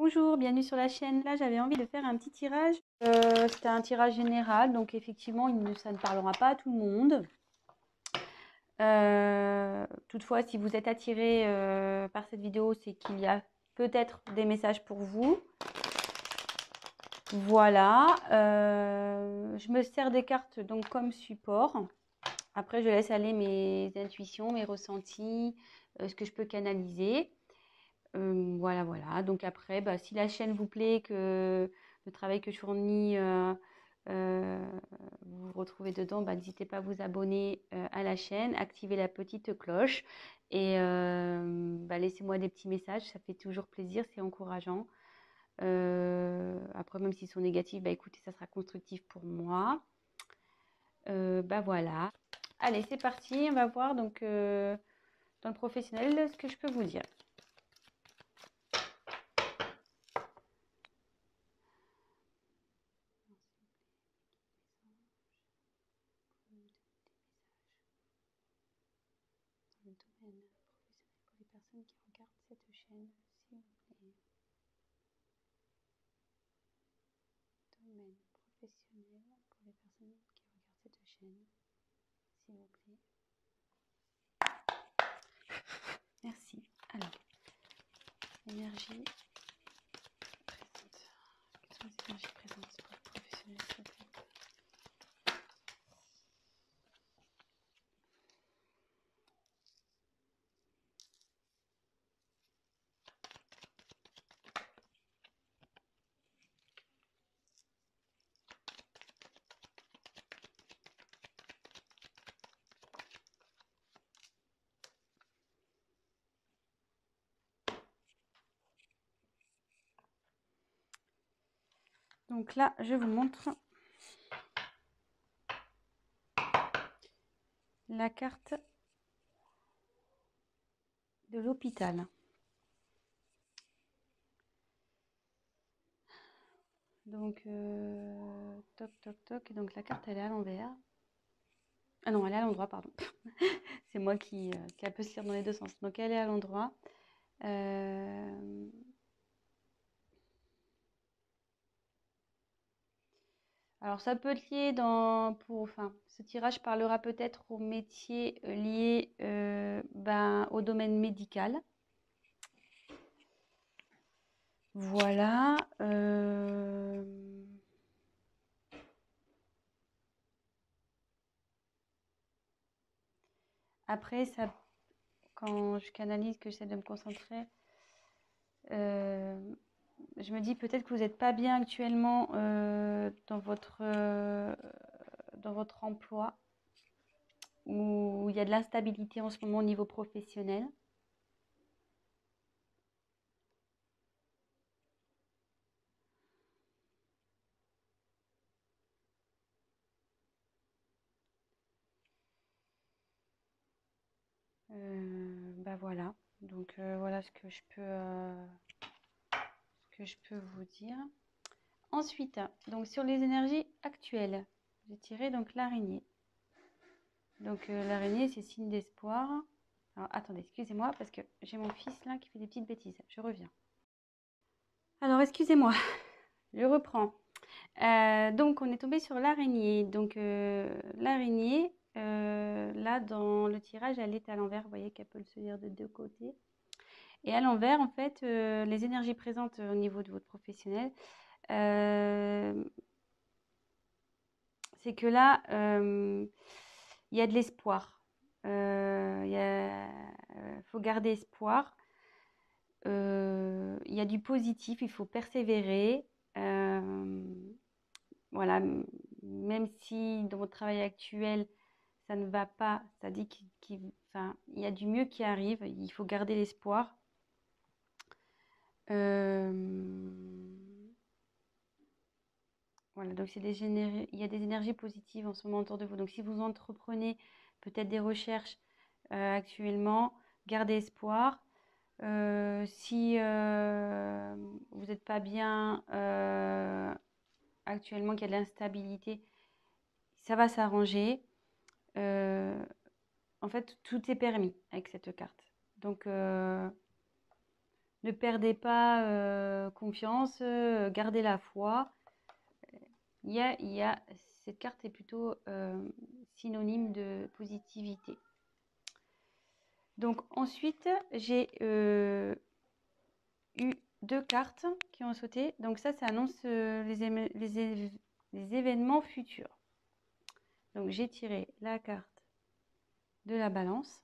Bonjour, bienvenue sur la chaîne. Là, j'avais envie de faire un petit tirage. C'était un tirage général, donc effectivement, ça ne parlera pas à tout le monde. Toutefois, si vous êtes attiré par cette vidéo, c'est qu'il y a peut-être des messages pour vous. Voilà. Je me sers des cartes donc comme support. Après, je laisse aller mes intuitions, mes ressentis, ce que je peux canaliser. Voilà, voilà. Donc après, si la chaîne vous plaît, que le travail que je fournis, vous vous retrouvez dedans, n'hésitez pas à vous abonner à la chaîne, activer la petite cloche et laissez-moi des petits messages, ça fait toujours plaisir, c'est encourageant. Après, même s'ils sont négatifs, écoutez, ça sera constructif pour moi. Voilà. Allez, c'est parti, on va voir donc dans le professionnel ce que je peux vous dire. Le domaine professionnel pour les personnes qui regardent cette chaîne, s'il vous plaît. Domaine professionnel pour les personnes qui regardent cette chaîne, s'il vous plaît. Merci. Alors, énergie présente. Quelles sont les énergies présentes pour les professionnels, s'il vous plaît? Donc là, je vous montre la carte de l'hôpital. Donc, toc, toc, toc. Et donc, la carte, elle est à l'envers. Ah non, elle est à l'endroit, pardon. C'est moi qui peut se lire dans les deux sens. Donc, elle est à l'endroit. Alors, ça peut être lié ce tirage parlera peut-être aux métiers liés au domaine médical. Voilà. Après, quand je canalise, que j'essaie de me concentrer, je me dis peut-être que vous n'êtes pas bien actuellement dans votre emploi, où il y a de l'instabilité en ce moment au niveau professionnel. Voilà. Donc voilà ce que je peux vous dire. Ensuite, donc sur les énergies actuelles, j'ai tiré donc l'araignée. Donc l'araignée, c'est signe d'espoir. Alors attendez, excusez-moi parce que j'ai mon fils là qui fait des petites bêtises. Je reviens. Alors excusez-moi, je reprends. Donc on est tombé sur l'araignée. Donc l'araignée, là dans le tirage, elle est à l'envers. Vous voyez qu'elle peut se lire de deux côtés. Et à l'envers, en fait, les énergies présentes au niveau de votre professionnel, c'est que là, il y a de l'espoir. Il faut garder espoir. Il y a du positif, il faut persévérer. Voilà, même si dans votre travail actuel, ça ne va pas, ça dit qu'il y a du mieux qui arrive, il faut garder l'espoir. Voilà, donc il y a des énergies positives en ce moment autour de vous. Donc si vous entreprenez peut-être des recherches actuellement, gardez espoir. Si vous n'êtes pas bien actuellement, qu'il y a de l'instabilité, ça va s'arranger. En fait, tout est permis avec cette carte. Donc Ne perdez pas confiance, gardez la foi. Cette carte est plutôt synonyme de positivité. Donc ensuite, j'ai eu 2 cartes qui ont sauté. Donc ça annonce les événements futurs. Donc j'ai tiré la carte de la balance.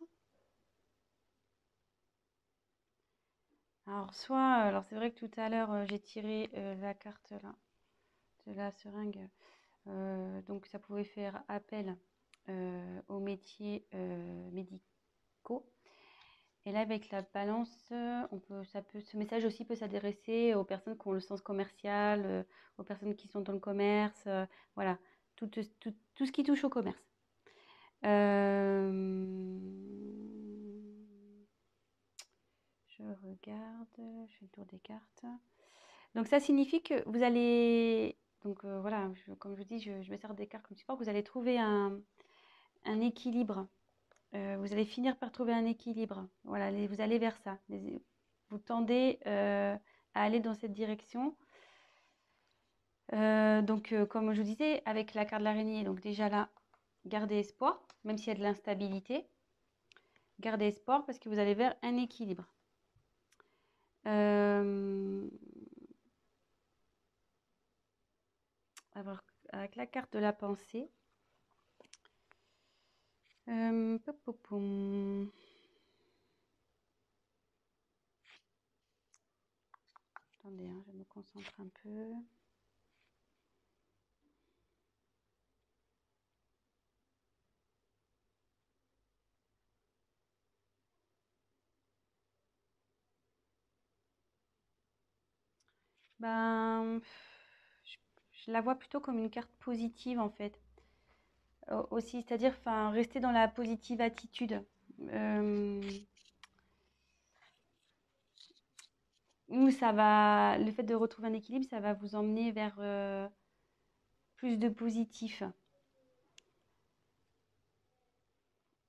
Alors alors c'est vrai que tout à l'heure j'ai tiré la carte là de la seringue. Donc ça pouvait faire appel aux métiers médicaux. Et là, avec la balance, ce message aussi peut s'adresser aux personnes qui ont le sens commercial, aux personnes qui sont dans le commerce, voilà, tout ce qui touche au commerce. Je regarde, je fais le tour des cartes. Donc ça signifie que vous allez, donc voilà, comme je vous dis, je me sers des cartes comme support, vous allez trouver un équilibre. Vous allez finir par trouver un équilibre. Voilà, vous allez vers ça. Vous tendez à aller dans cette direction. Donc, comme je vous disais, avec la carte de l'araignée, donc déjà là, gardez espoir, même s'il y a de l'instabilité. Gardez espoir parce que vous allez vers un équilibre. Alors, avec la carte de la pensée. Attendez, hein, je me concentre un peu. Ben, je la vois plutôt comme une carte positive en fait. Aussi, c'est-à-dire rester dans la positive attitude. Où ça va, le fait de retrouver un équilibre, ça va vous emmener vers plus de positif.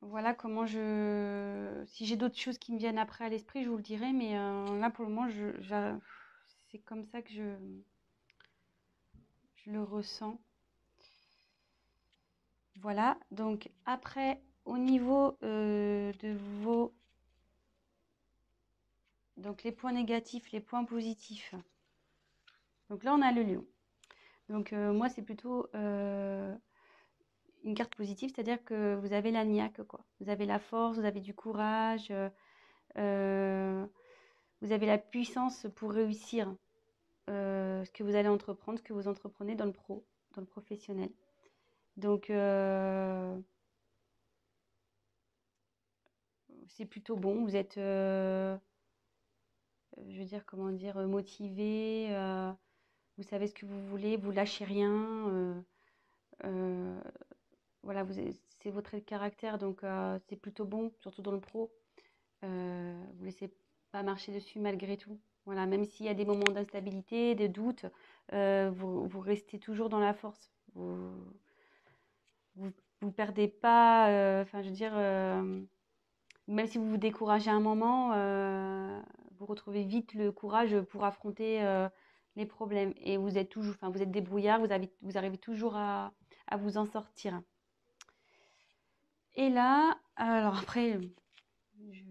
Voilà comment si j'ai d'autres choses qui me viennent après à l'esprit, je vous le dirai, mais là pour le moment, c'est comme ça que je le ressens. Voilà, donc après, au niveau de vos... Donc les points négatifs, les points positifs. Donc là, on a le lion. Donc moi, c'est plutôt une carte positive, c'est-à-dire que vous avez la niaque, quoi. Vous avez la force, vous avez du courage, vous avez la puissance pour réussir ce que vous allez entreprendre, ce que vous entreprenez dans le professionnel. Donc, c'est plutôt bon. Vous êtes, je veux dire, comment dire, motivé. Vous savez ce que vous voulez, vous lâchez rien. Voilà, c'est votre trait de caractère, donc c'est plutôt bon, surtout dans le pro. Vous laissez pas marcher dessus malgré tout. Voilà, même s'il y a des moments d'instabilité, de doute, vous restez toujours dans la force. Vous perdez pas, enfin je veux dire, même si vous vous découragez un moment, vous retrouvez vite le courage pour affronter les problèmes. Et vous êtes toujours, enfin vous êtes débrouillard, vous arrivez toujours à vous en sortir. Et là, alors après, je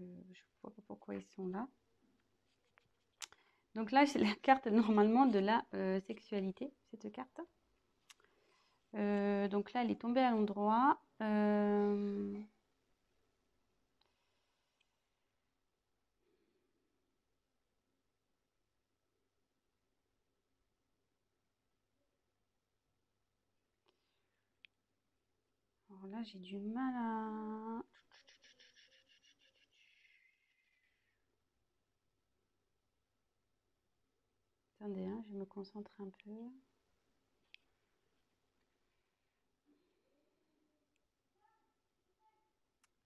vois pas pourquoi ils sont là. Donc là, c'est la carte normalement de la sexualité, cette carte. Donc là, elle est tombée à l'endroit. Alors là, j'ai du mal à... Attendez, hein, je me concentre un peu.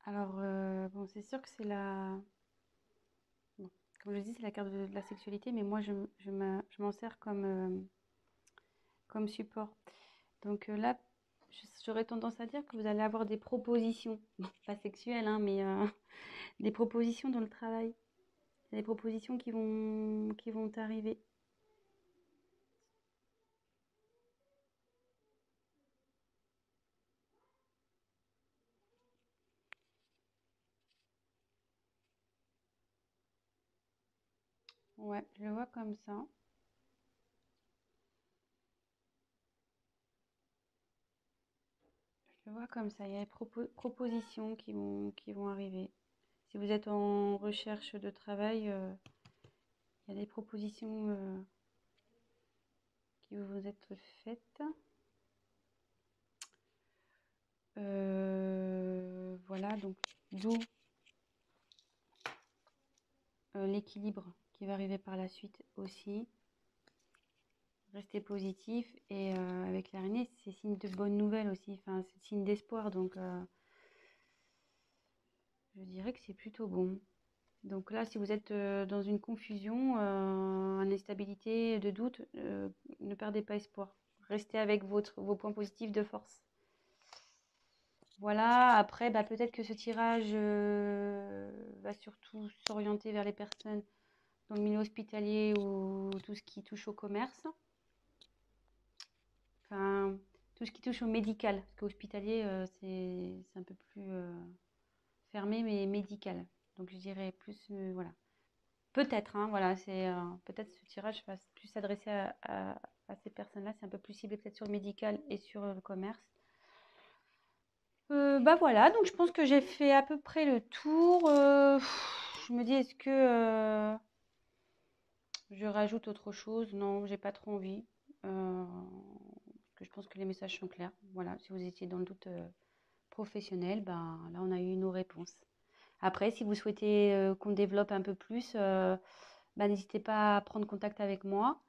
Alors, bon, c'est sûr que c'est la... Bon, comme je dis, c'est la carte de la sexualité, mais moi, je m'en sers comme support. Donc là, j'aurais tendance à dire que vous allez avoir des propositions, pas sexuelles, hein, mais des propositions dans le travail. Il y a des propositions qui vont arriver. Ouais, je le vois comme ça. Je le vois comme ça. Il y a des propositions qui vont arriver. Si vous êtes en recherche de travail, il y a des propositions qui vont vous être faites. Voilà, donc d'où l'équilibre qui va arriver par la suite aussi. Restez positif et avec l'araignée, c'est signe de bonnes nouvelles aussi, enfin c'est signe d'espoir, donc je dirais que c'est plutôt bon. Donc là, si vous êtes dans une confusion, une instabilité, de doute, ne perdez pas espoir. Restez avec vos points positifs de force. Voilà, après, bah, peut-être que ce tirage va surtout s'orienter vers les personnes dans le milieu hospitalier ou tout ce qui touche au commerce. Enfin, tout ce qui touche au médical. Parce qu'hospitalier, c'est un peu plus fermé, mais médical. Donc je dirais plus, voilà. Peut-être, hein, voilà, peut-être ce tirage va plus s'adresser à ces personnes-là. C'est un peu plus ciblé peut-être sur le médical et sur le commerce. Bah voilà, donc je pense que j'ai fait à peu près le tour. Je me dis, est-ce que je rajoute autre chose? Non, j'ai pas trop envie. Parce que je pense que les messages sont clairs. Voilà, si vous étiez dans le doute professionnel, ben là on a eu nos réponses. Après, si vous souhaitez qu'on développe un peu plus, bah, n'hésitez pas à prendre contact avec moi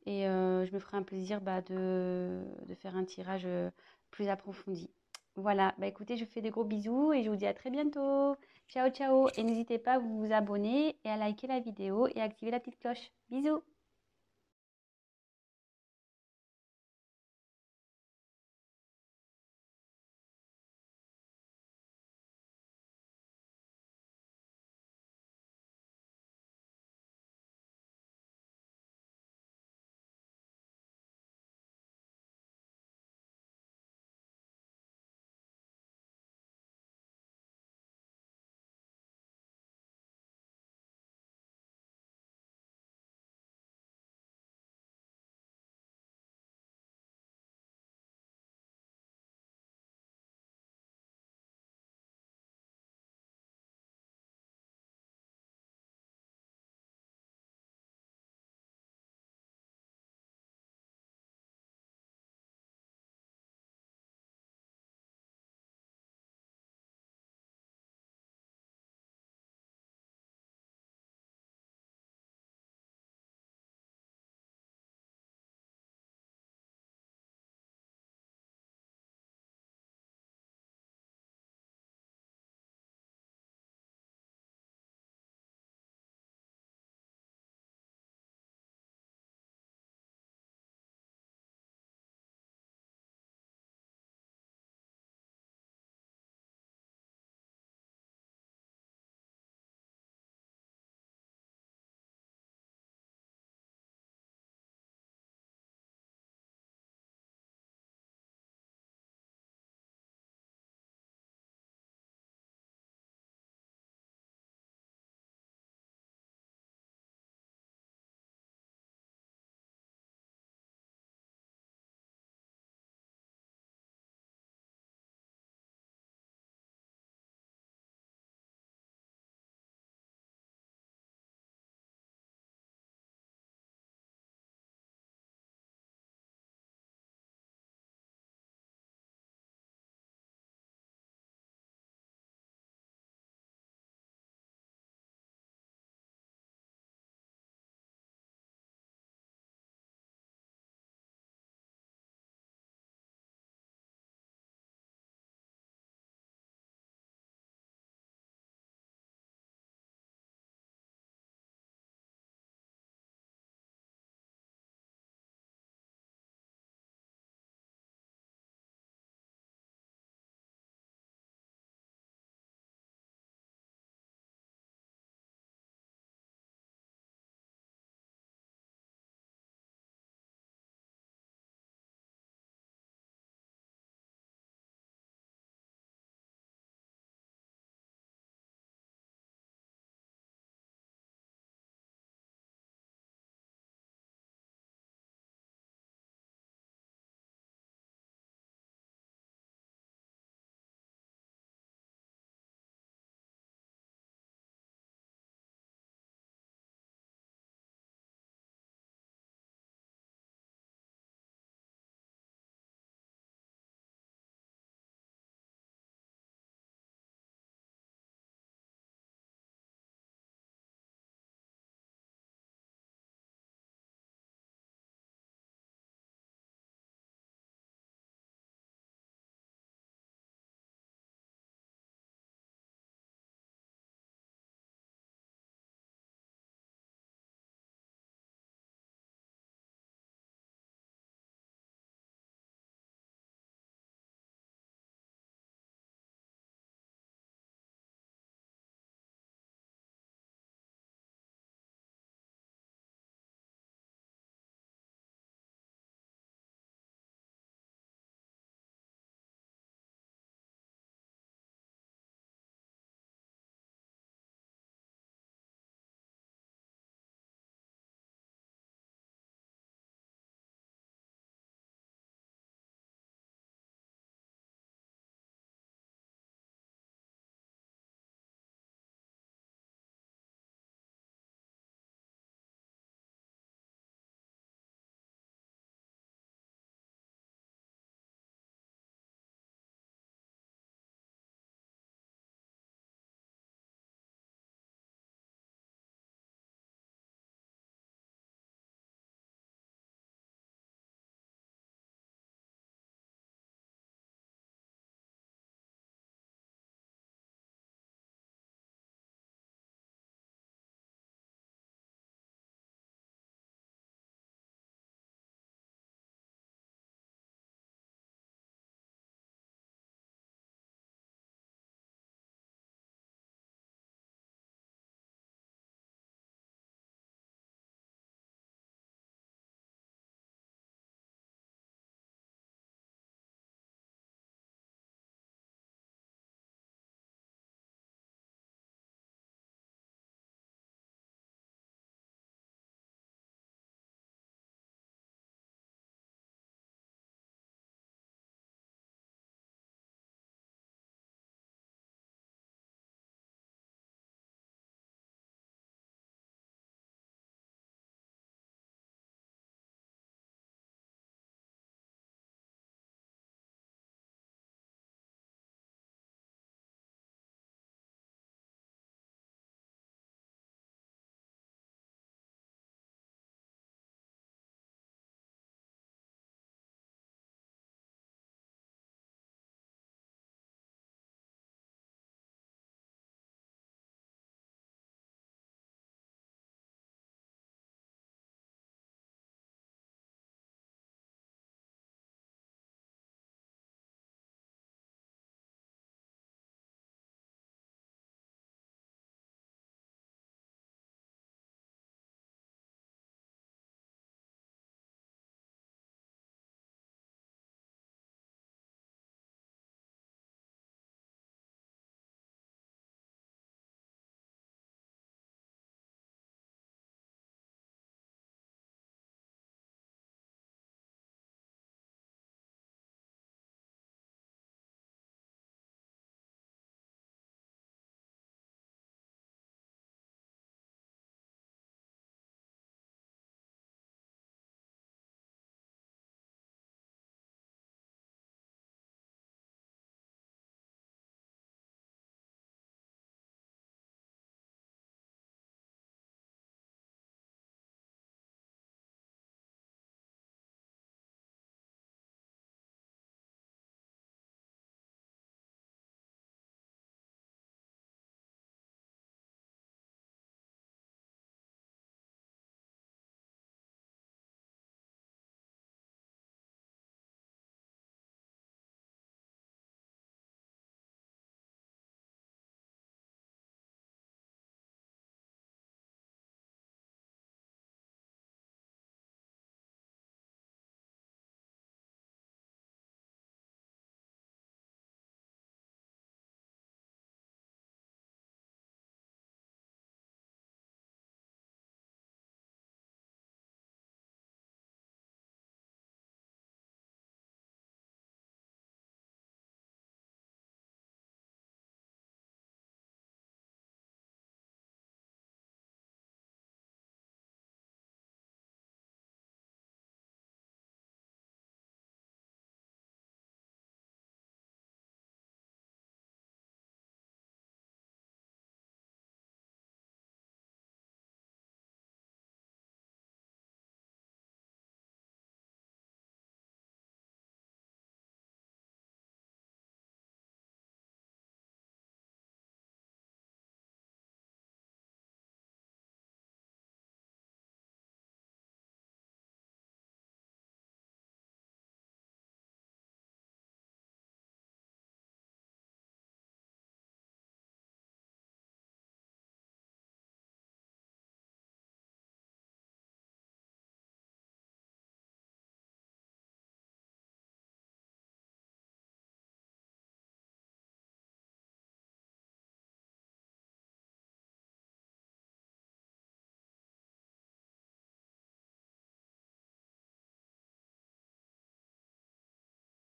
et je me ferai un plaisir de faire un tirage plus approfondi. Voilà, bah écoutez, je vous fais des gros bisous et je vous dis à très bientôt. Ciao, ciao. Et n'hésitez pas à vous abonner et à liker la vidéo et à activer la petite cloche. Bisous.